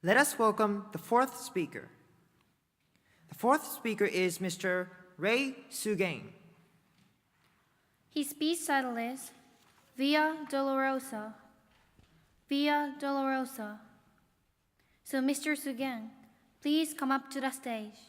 Let us welcome the fourth speaker. The fourth speaker is Mr. Ray Sugeng. His speech title is Via Dolorosa. Via Dolorosa. So Mr. Sugeng, please come up to the stage.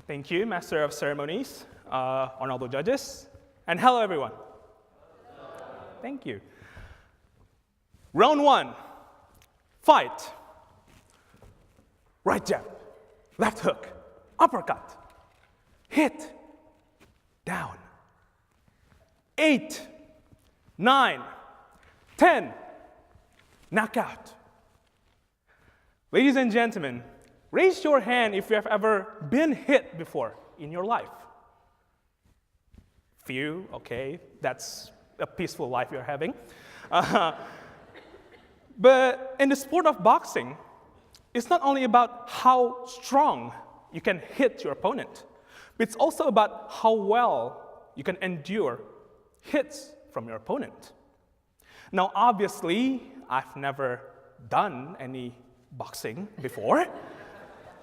Thank you, Master of Ceremonies, honorable judges, and hello, everyone. Hello. Thank you. Round one, fight. Right jab, left hook, uppercut, hit, down. 8, 9, 10, knockout. Ladies and gentlemen, raise your hand if you have ever been hit before in your life. Few, okay, that's a peaceful life you're having. But in the sport of boxing, it's not only about how strong you can hit your opponent, but it's also about how well you can endure hits from your opponent. Now, obviously, I've never done any boxing before.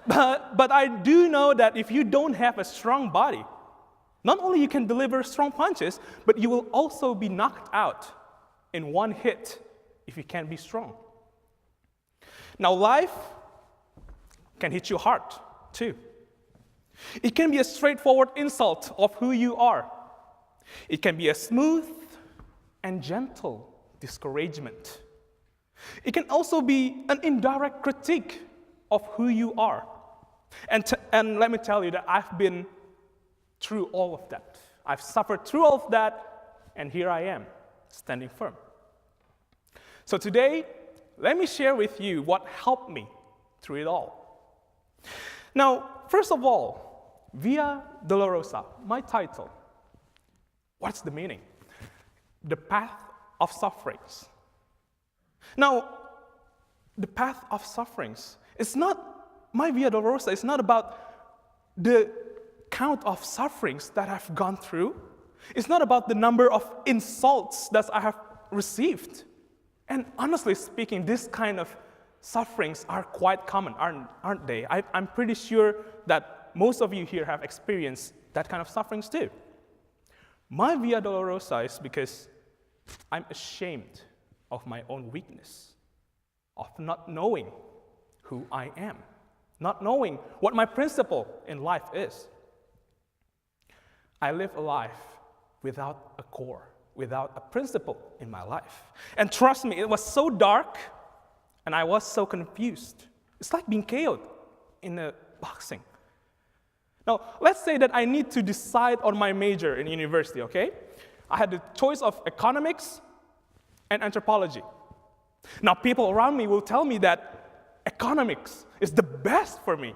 But I do know that if you don't have a strong body, not only you can deliver strong punches, but you will also be knocked out in one hit if you can't be strong. Now, life can hit you hard, too. It can be a straightforward insult of who you are. It can be a smooth and gentle discouragement. It can also be an indirect critique of who you are. And let me tell you that I've been through all of that. I've suffered through all of that, and here I am, standing firm. So today, let me share with you what helped me through it all. Now, first of all, Via Dolorosa, my title. What's the meaning? The path of sufferings. Now, the path of sufferings is not my Via Dolorosa is not about the count of sufferings that I've gone through. It's not about the number of insults that I have received. And honestly speaking, this kind of sufferings are quite common, aren't they? I'm pretty sure that most of you here have experienced that kind of sufferings too. My Via Dolorosa is because I'm ashamed of my own weakness, of not knowing who I am, not knowing what my principle in life is. I live a life without a core, without a principle in my life. And trust me, it was so dark, and I was so confused. It's like being KO'd in a boxing. Now, let's say that I need to decide on my major in university, okay? I had the choice of economics and anthropology. Now, people around me will tell me that economics is the best for me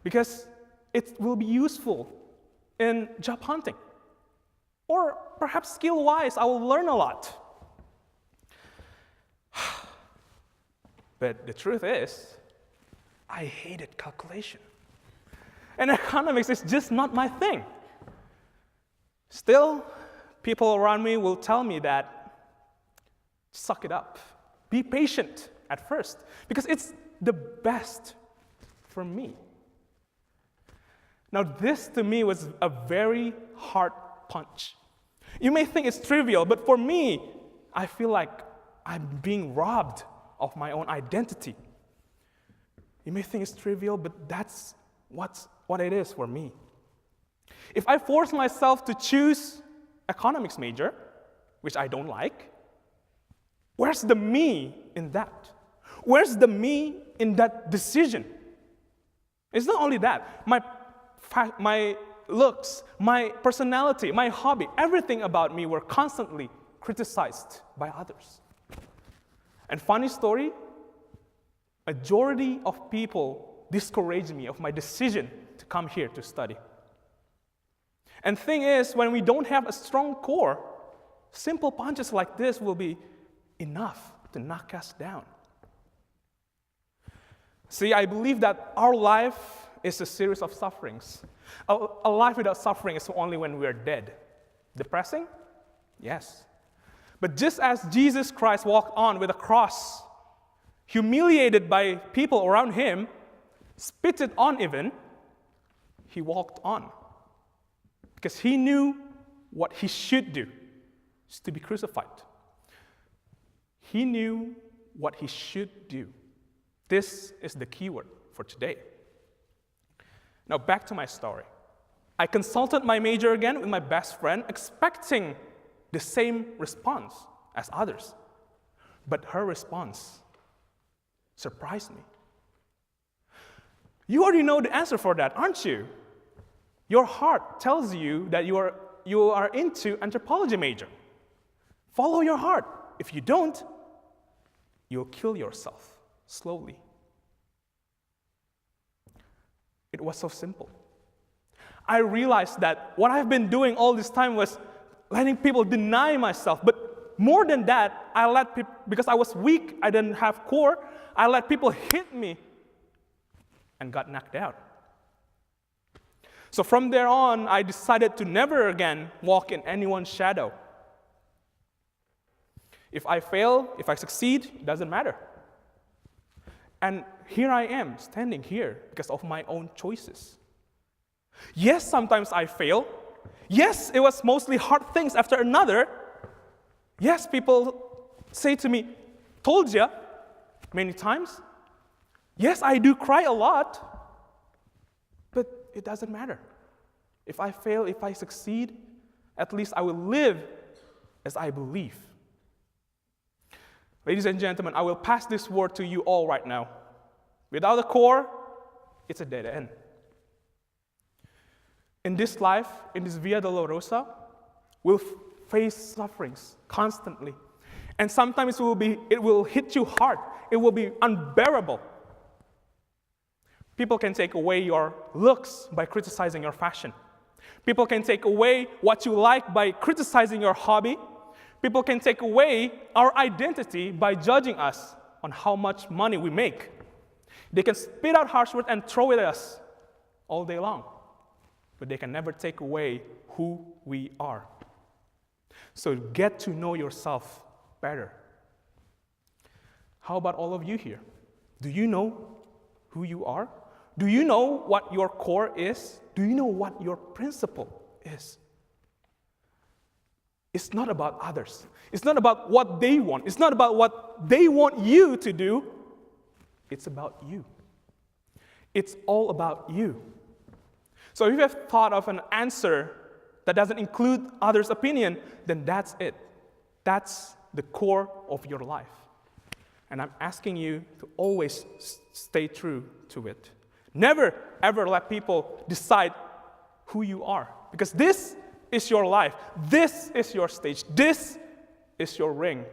because it will be useful in job hunting. Or perhaps skill-wise, I will learn a lot. But the truth is, I hated calculation. And economics is just not my thing. Still, people around me will tell me that suck it up, be patient at first, because it's the best for me. Now, this to me was a very hard punch. You may think it's trivial, but for me, I feel like I'm being robbed of my own identity. You may think it's trivial, but that's what it is for me. If I force myself to choose economics major, which I don't like, where's the me in that? Where's the me in that decision? It's not only that. My looks, my personality, my hobby, everything about me were constantly criticized by others. And funny story, majority of people discouraged me of my decision to come here to study. And thing is, when we don't have a strong core, simple punches like this will be enough to knock us down. See, I believe that our life is a series of sufferings. A life without suffering is only when we are dead. Depressing? Yes. But just as Jesus Christ walked on with a cross, humiliated by people around him, spitted on even, he walked on. Because he knew what he should do, is to be crucified. He knew what he should do. This is the keyword for today. Now back to my story. I consulted my major again with my best friend, expecting the same response as others. But her response surprised me. You already know the answer for that, aren't you? Your heart tells you that you are into anthropology major. Follow your heart. If you don't, you'll kill yourself slowly. It was so simple. I realized that what I've been doing all this time was letting people deny myself. But more than that, I let people, because I was weak, I didn't have core, I let people hit me and got knocked out. So from there on, I decided to never again walk in anyone's shadow. If I fail, if I succeed, it doesn't matter. And here I am, standing here because of my own choices. Yes, sometimes I fail. Yes, it was mostly hard things after another. Yes, people say to me, told ya, many times. Yes, I do cry a lot. But it doesn't matter. If I fail, if I succeed, at least I will live as I believe. Ladies and gentlemen, I will pass this word to you all right now. Without a core, it's a dead end. In this life, in this Via Dolorosa, we'll face sufferings constantly. And sometimes it will hit you hard. It will be unbearable. People can take away your looks by criticizing your fashion. People can take away what you like by criticizing your hobby. People can take away our identity by judging us on how much money we make. They can spit out harsh words and throw it at us all day long. But they can never take away who we are. So get to know yourself better. How about all of you here? Do you know who you are? Do you know what your core is? Do you know what your principle is? It's not about others. It's not about what they want. It's not about what they want you to do. It's about you. It's all about you. So if you have thought of an answer that doesn't include others' opinion, then that's it. That's the core of your life. And I'm asking you to always stay true to it. Never, ever let people decide who you are. Because this is your life. This is your stage. This is your ring.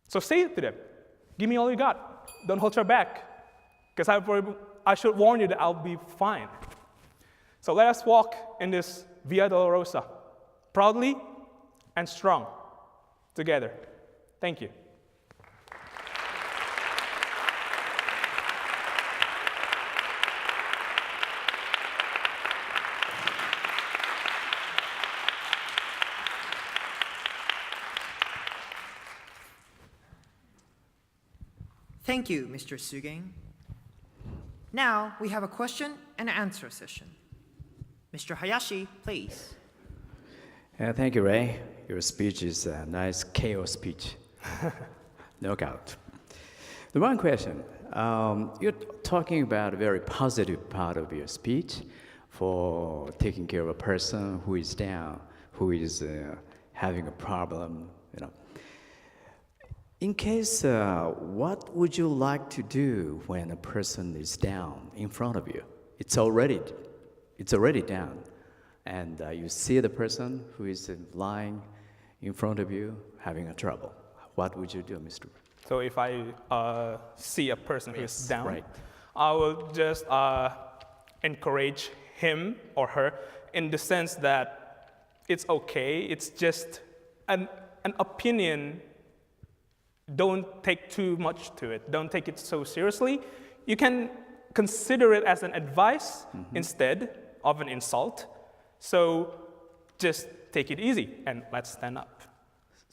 So say it to them. Give me all you got. Don't hold your back. Because I should warn you that I'll be fine. So let us walk in this Via Dolorosa, proudly and strong, together. Thank you. Thank you, Mr. Sugeng. Now we have a question and answer session. Mr. Hayashi, please. Thank you, Ray. Your speech is a nice chaos speech. Knockout. The one question, you're talking about a very positive part of your speech for taking care of a person who is down, who is having a problem, In case, what would you like to do when a person is down in front of you? It's already down, and you see the person who is lying in front of you having a trouble. What would you do, Mr. So if I see a person who is down, right. I will just encourage him or her in the sense that it's okay. It's just an opinion don't take too much to it. Don't take it so seriously. You can consider it as an advice instead of an insult. So just take it easy and let's stand up.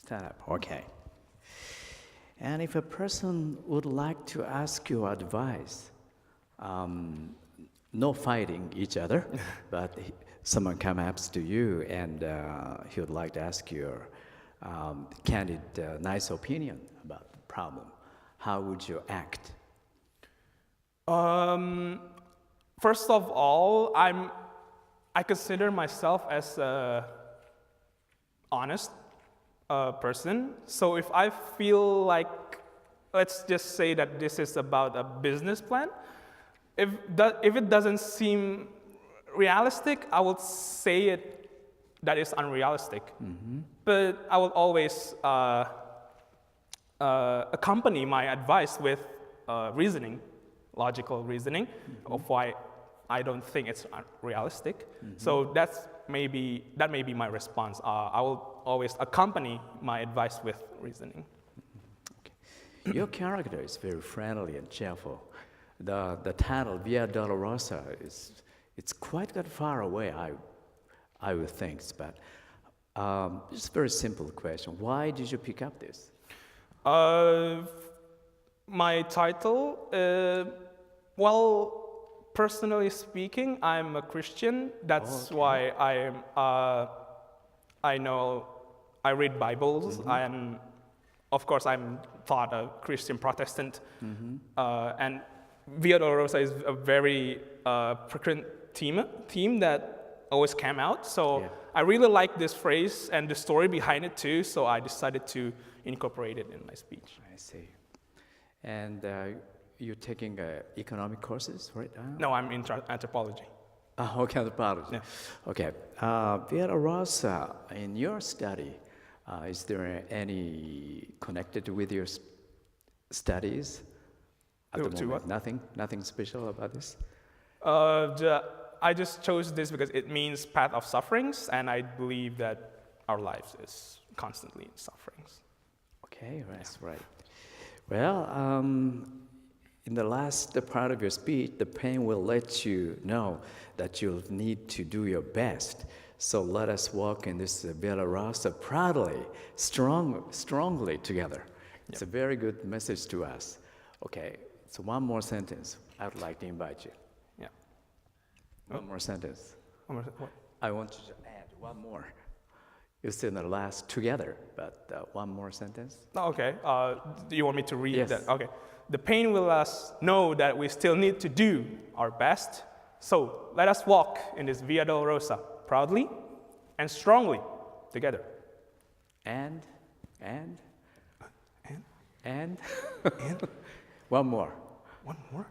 Stand up, okay. And if a person would like to ask you advice, no fighting each other, but someone comes up to you and he would like to ask your candid, nice opinion about the problem, how would you act? First of all, I consider myself as an honest person. So if I feel like, let's just say that this is about a business plan, if it doesn't seem realistic, I will say it that is unrealistic. But I will always accompany my advice with reasoning, logical reasoning of why I don't think it's realistic. So that may be my response. I will always accompany my advice with reasoning. Okay. Your character is very friendly and cheerful. The title Via Dolorosa it's quite far away, I would think. But it's a very simple question. Why did you pick up this? My title, well, personally speaking, I'm a Christian. That's why I read Bibles, and of course I'm taught a Christian Protestant, and Via Dolorosa is a very frequent theme that always came out. So I really like this phrase and the story behind it too. So I decided to incorporate it in my speech. I see. And you're taking economic courses right now? No, I'm in anthropology. Okay, anthropology. Yeah. Okay. Via Dolorosa, in your study, is there any connected with your studies? At the moment, nothing special about this? I just chose this because it means path of sufferings, and I believe that our lives is constantly in sufferings. Okay, that's right. Well, in the last part of your speech, the pain will let you know that you'll need to do your best. So let us walk in this Via Dolorosa proudly, strongly together. It's a very good message to us. Okay, so one more sentence. I would like to invite you. Yeah. One more sentence. What? I want you to add one more. You said the last together, but one more sentence. Oh, okay. Do you want me to read Yes. that? Okay. The pain will let us know that we still need to do our best. So let us walk in this Via Dolorosa proudly and strongly together. And one more. One more?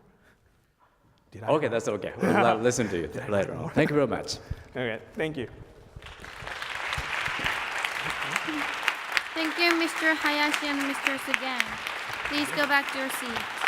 Did I? Okay, that's okay. We'll listen to you later on. Thank you very much. Okay. Thank you. Thank you, Mr. Hayashi and Mr. Sugeng. Please go back to your seats.